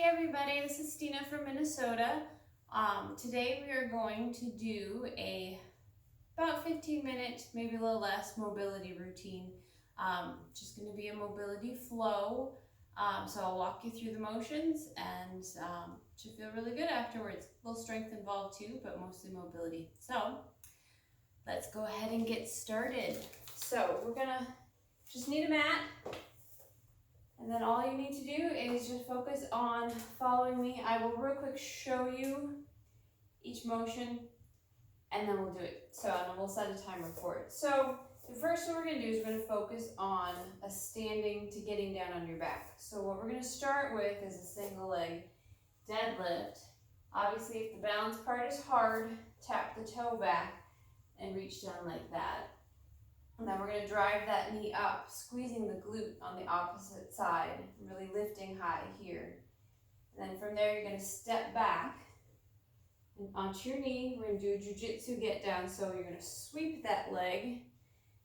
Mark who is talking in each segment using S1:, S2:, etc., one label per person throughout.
S1: Hey everybody, this is Stina from Minnesota. Today we are going to do about 15-minute, maybe a little less, mobility routine. Just going to be a mobility flow. So I'll walk you through the motions and should feel really good afterwards. A little strength involved too, but mostly mobility. So let's go ahead and get started. So we're gonna just need a mat. And then all you need to do is just focus on following me. I will real quick show you each motion and then we'll do it. So and we'll set a timer for it. So the first one we're gonna do is we're gonna focus on a standing to getting down on your back. So what we're gonna start with is a single leg deadlift. Obviously if the balance part is hard, tap the toe back and reach down like that. And then we're going to drive that knee up, squeezing the glute on the opposite side, really lifting high here. And then from there, you're going to step back and onto your knee. We're going to do a jiu-jitsu get down. So you're going to sweep that leg.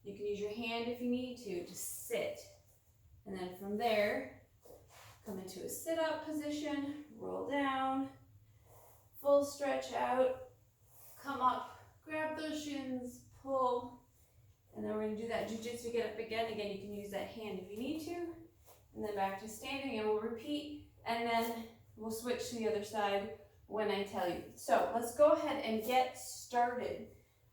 S1: You can use your hand if you need to sit. And then from there, come into a sit-up position, roll down, full stretch out, come up, grab those shins, pull. And then we're going to do that jiu-jitsu get up again. Again, you can use that hand if you need to. And then back to standing, and we'll repeat. And then we'll switch to the other side when I tell you. So let's go ahead and get started.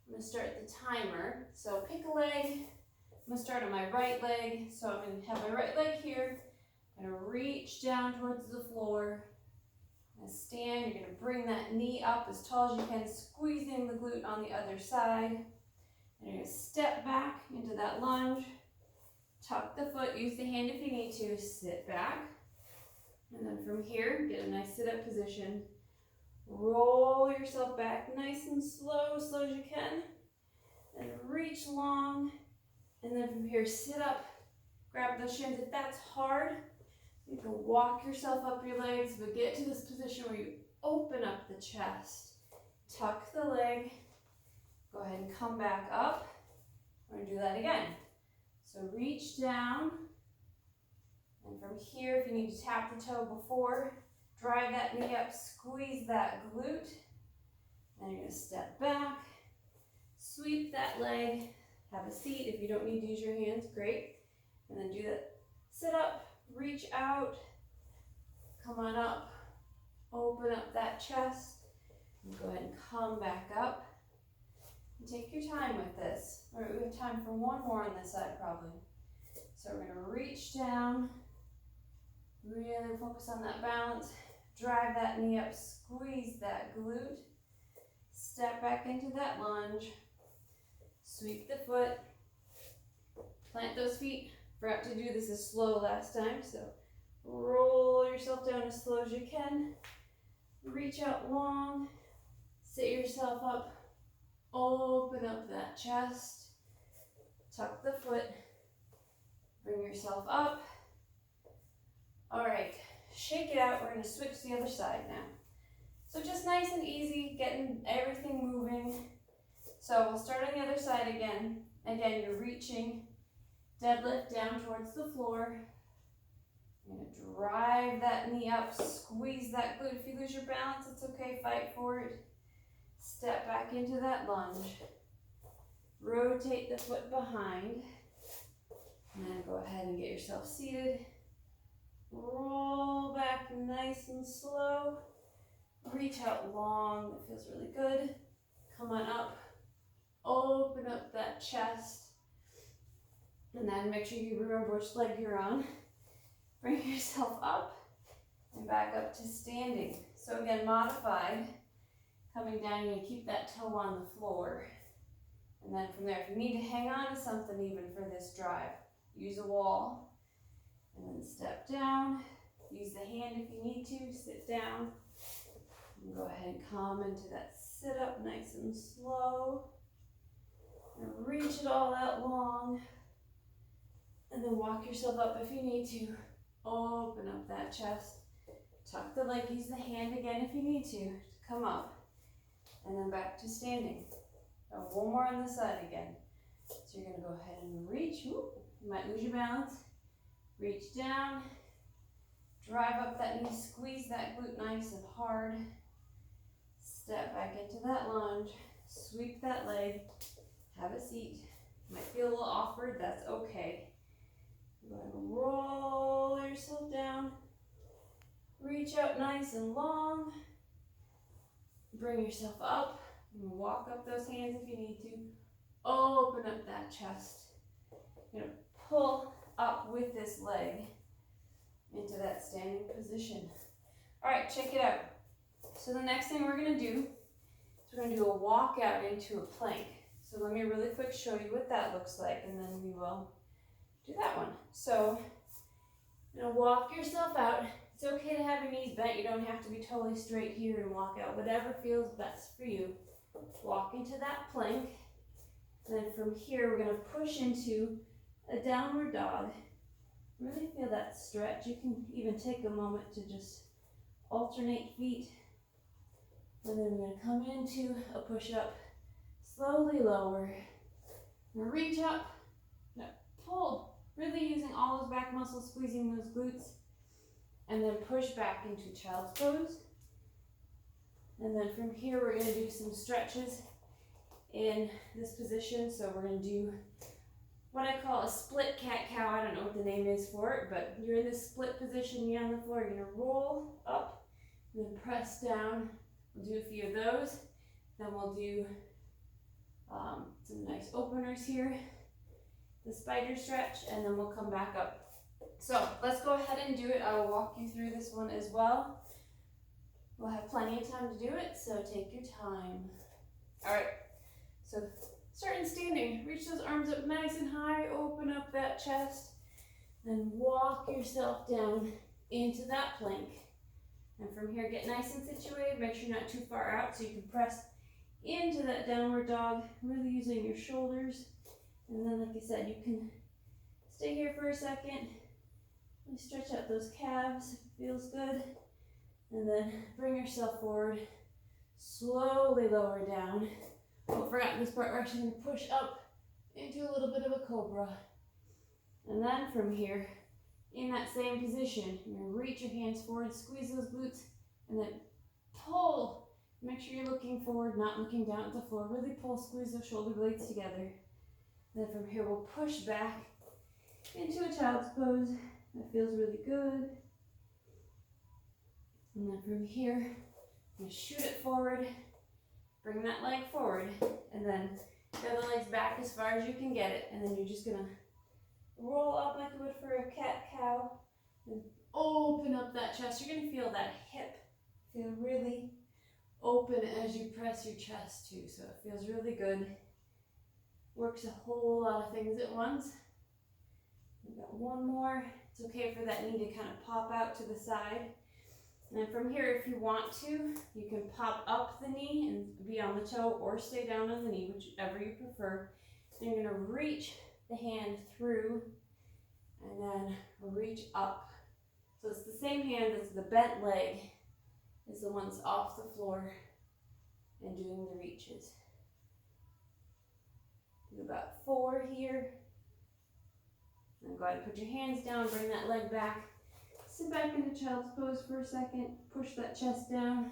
S1: I'm going to start the timer. So pick a leg. I'm going to start on my right leg. So I'm going to have my right leg here. I'm going to reach down towards the floor. I'm going to stand. You're going to bring that knee up as tall as you can, squeezing the glute on the other side. And you're going to step back into that lunge, tuck the foot, use the hand if you need to, sit back. And then from here, get a nice sit-up position. Roll yourself back nice and slow as you can. And reach long. And then from here, sit up, grab those shins. If that's hard, you can walk yourself up your legs, but get to this position where you open up the chest. Tuck the leg. Go ahead and come back up. We're going to do that again. So reach down. And from here, if you need to tap the toe before, drive that knee up, squeeze that glute. Then you're going to step back, sweep that leg, have a seat. If you don't need to use your hands, great. And then do that. Sit up, reach out, come on up, open up that chest, and go ahead and come back up. Take your time with this. All right, we have time for one more on this side probably. So we're going to reach down, really focus on that balance, drive that knee up, squeeze that glute, step back into that lunge, sweep the foot, plant those feet. Forgot to do this as slow last time, so roll yourself down as slow as you can, reach out long, sit yourself up. Open up that chest, tuck the foot, bring yourself up. All right, shake it out. We're going to switch to the other side now. So just nice and easy, getting everything moving. So we'll start on the other side again. Again, you're reaching, deadlift down towards the floor. You're going to drive that knee up, squeeze that glute. If you lose your balance, it's okay, fight for it. Step back into that lunge. Rotate the foot behind. And then go ahead and get yourself seated. Roll back nice and slow. Reach out long. That feels really good. Come on up. Open up that chest. And then make sure you remember which leg you're on. Bring yourself up and back up to standing. So again, modified. Coming down, you're going to keep that toe on the floor. And then from there, if you need to hang on to something even for this drive, use a wall. And then step down. Use the hand if you need to. Sit down. And go ahead and come into that sit up nice and slow. And reach it all out long. And then walk yourself up if you need to. Open up that chest. Tuck the leg. Use the hand again if you need to come up. And then back to standing. So one more on this side again. So you're going to go ahead and reach. Whoop. You might lose your balance. Reach down. Drive up that knee, squeeze that glute nice and hard. Step back into that lunge, sweep that leg, have a seat. Might feel a little awkward, that's okay. Go ahead and roll yourself down. Reach out nice and long. Bring yourself up. Walk up those hands if you need to. Open up that chest. You're going to pull up with this leg into that standing position. All right, check it out. So the next thing we're going to do is we're going to do a walk out into a plank. So let me really quick show you what that looks like, and then we will do that one. So you're going to walk yourself out. It's okay to have your knees bent. You don't have to be totally straight here and walk out. Whatever feels best for you. Walk into that plank. And then from here, we're going to push into a downward dog. Really feel that stretch. You can even take a moment to just alternate feet. And then we're going to come into a push-up. Slowly lower. Reach up. Now pull. Really using all those back muscles, squeezing those glutes. And then push back into child's pose. And then from here, we're going to do some stretches in this position. So we're going to do what I call a split cat-cow. I don't know what the name is for it, but you're in this split position, you're on the floor. You're going to roll up, and then press down. We'll do a few of those. Then we'll do some nice openers here, the spider stretch, and then we'll come back up. So let's go ahead and do it. I will walk you through this one as well. We'll have plenty of time to do it, so take your time. All right, so starting standing, reach those arms up nice and high, open up that chest, then walk yourself down into that plank. And from here, get nice and situated, make sure you're not too far out so you can press into that downward dog, really using your shoulders. And then, like I said, you can stay here for a second. And stretch out those calves if it feels good. And then bring yourself forward. Slowly lower down. Oh, forgot this part. We're actually going to push up into a little bit of a cobra. And then from here, in that same position, you're going to reach your hands forward, squeeze those glutes, and then pull. Make sure you're looking forward, not looking down at the floor. Really pull, squeeze those shoulder blades together. Then from here, we'll push back into a child's pose. That feels really good. And then from here, I'm going to shoot it forward, bring that leg forward, and then go the legs back as far as you can get it. And then you're just going to roll up like you would for a cat-cow, and open up that chest. You're going to feel that hip feel really open as you press your chest too, so it feels really good. Works a whole lot of things at once. We've got one more. It's okay for that knee to kind of pop out to the side. And then from here, if you want to, you can pop up the knee and be on the toe or stay down on the knee, whichever you prefer. Then you're going to reach the hand through and then reach up. So it's the same hand as the bent leg is the ones off the floor and doing the reaches. Do about 4 here. Then go ahead and put your hands down, bring that leg back. Sit back into child's pose for a second, push that chest down,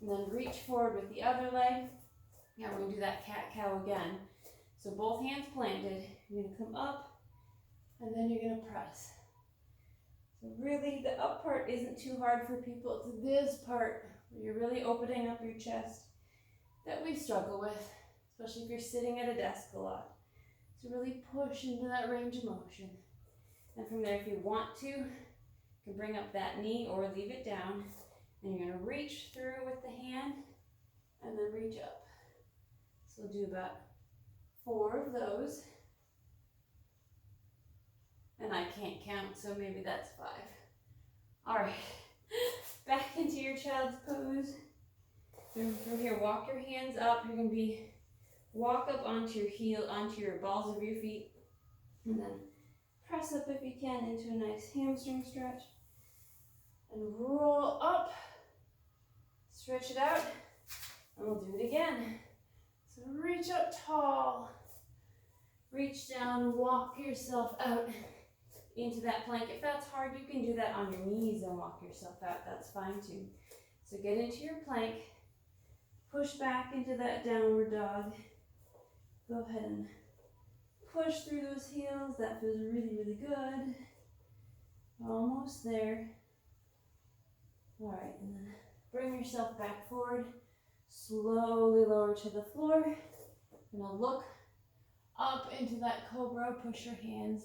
S1: and then reach forward with the other leg. Now we're going to do that cat-cow again. So both hands planted, you're going to come up, and then you're going to press. So really, the up part isn't too hard for people. It's this part where you're really opening up your chest that we struggle with, especially if you're sitting at a desk a lot. So really push into that range of motion. And from there, if you want to, you can bring up that knee or leave it down. And you're going to reach through with the hand and then reach up. So we'll do about 4 of those. And I can't count, so maybe that's 5. All right, back into your child's pose. From here, walk your hands up. You're going to walk up onto your heel, onto your balls of your feet, and then press up if you can into a nice hamstring stretch. And roll up, stretch it out, and we'll do it again. So reach up tall, reach down, walk yourself out into that plank. If that's hard, you can do that on your knees and walk yourself out. That's fine too. So get into your plank, push back into that downward dog. Go ahead and push through those heels. That feels really, really good. Almost there. All right, and then bring yourself back forward. Slowly lower to the floor. Now look up into that cobra. Push your hands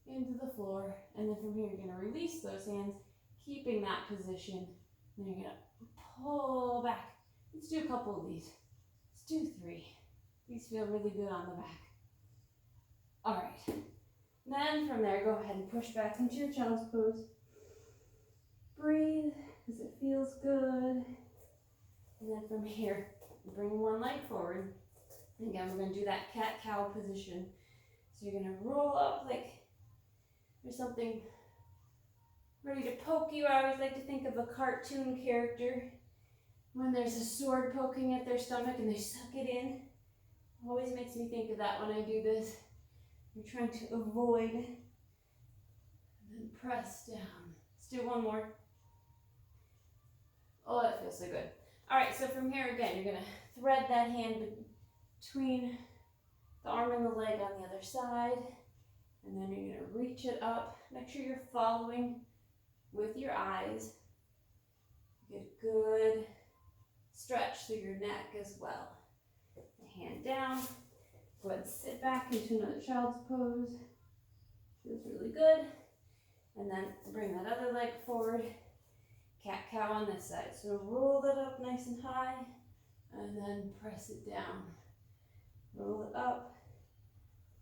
S1: into the floor. And then from here, you're going to release those hands, keeping that position. Then you're going to pull back. Let's do a couple of these. Let's do 3. These feel really good on the back. All right. Then from there, go ahead and push back into your child's pose. Breathe as it feels good. And then from here, bring one leg forward. And again, we're going to do that cat-cow position. So you're going to roll up like there's something ready to poke you. I always like to think of a cartoon character when there's a sword poking at their stomach and they suck it in. It always makes me think of that when I do this. You're trying to avoid and then press down. Let's do one more. Oh, that feels so good. All right, so from here again, you're gonna thread that hand between the arm and the leg on the other side, and then you're gonna reach it up. Make sure you're following with your eyes. Get a good stretch through your neck as well. The hand down. Go ahead and sit back into another child's pose. Feels really good. And then bring that other leg forward. Cat-cow on this side. So roll that up nice and high, and then press it down. Roll it up,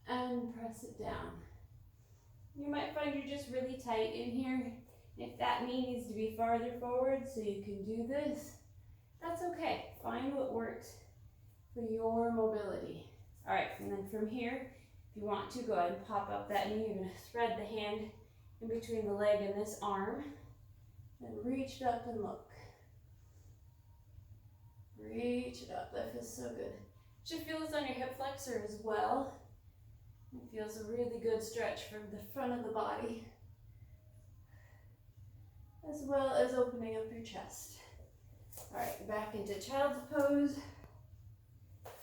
S1: and press it down. You might find you're just really tight in here. If that knee needs to be farther forward so you can do this, that's okay. Find what works for your mobility. All right, and then from here, if you want to, go ahead and pop up that knee. You're going to thread the hand in between the leg and this arm. And reach it up and look. Reach it up. That feels so good. Should feel this on your hip flexor as well. It feels a really good stretch from the front of the body, as well as opening up your chest. All right, back into child's pose.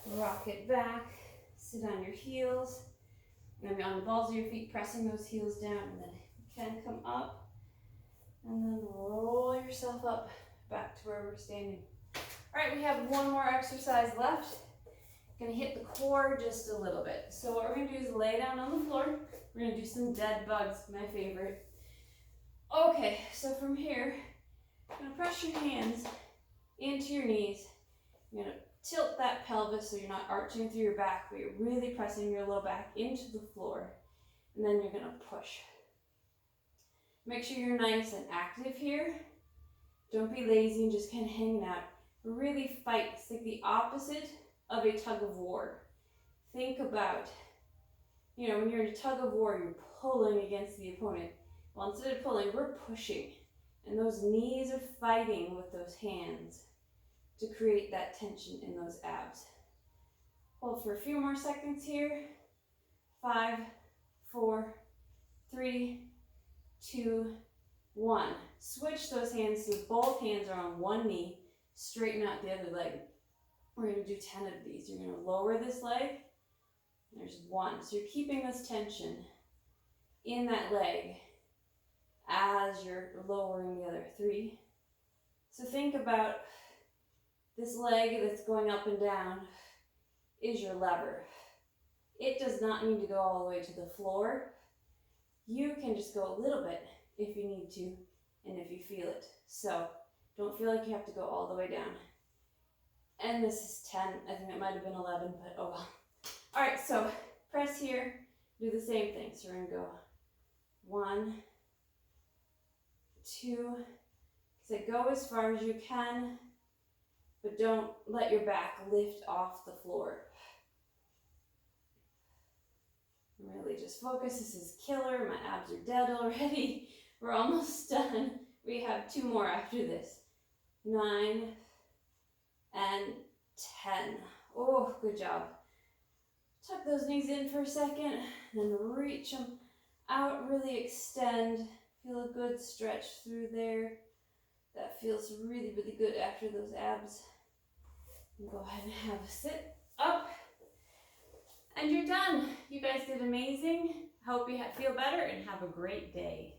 S1: Rock it back. Sit on your heels. You're going to be on the balls of your feet, pressing those heels down, and then you can come up. And then roll yourself up back to where we're standing. All right, we have one more exercise left. Gonna hit the core just a little bit. So what we're gonna do is lay down on the floor. We're gonna do some dead bugs, my favorite. Okay, so from here, you're gonna press your hands into your knees. You're gonna tilt that pelvis so you're not arching through your back, but you're really pressing your low back into the floor. And then you're gonna push. Make sure you're nice and active here. Don't be lazy and just kind of hanging out. Really fight. It's like the opposite of a tug of war. Think about, when you're in a tug of war, you're pulling against the opponent. Well, instead of pulling, we're pushing. And those knees are fighting with those hands to create that tension in those abs. Hold for a few more seconds here. 5, 4, 3, 2, 1. Switch those hands so both hands are on one knee. Straighten out the other leg. We're going to do 10 of these. You're going to lower this leg. There's 1. So you're keeping this tension in that leg as you're lowering the other 3. So think about this leg that's going up and down is your lever. It does not need to go all the way to the floor. You can just go a little bit if you need to and if you feel it. So don't feel like you have to go all the way down. And this is 10. I think it might have been 11, but oh well. All right, so press here. Do the same thing. So we're going to go 1, 2. So go as far as you can, but don't let your back lift off the floor. Really just focus. This is killer. My abs are dead already. We're almost done. We have 2 more after this. 9 and 10. Oh, good job. Tuck those knees in for a second, then reach them out, really extend. Feel a good stretch through there. That feels really, really good after those abs. And go ahead and have a sit up. And you're done. You guys did amazing. Hope you feel better and have a great day.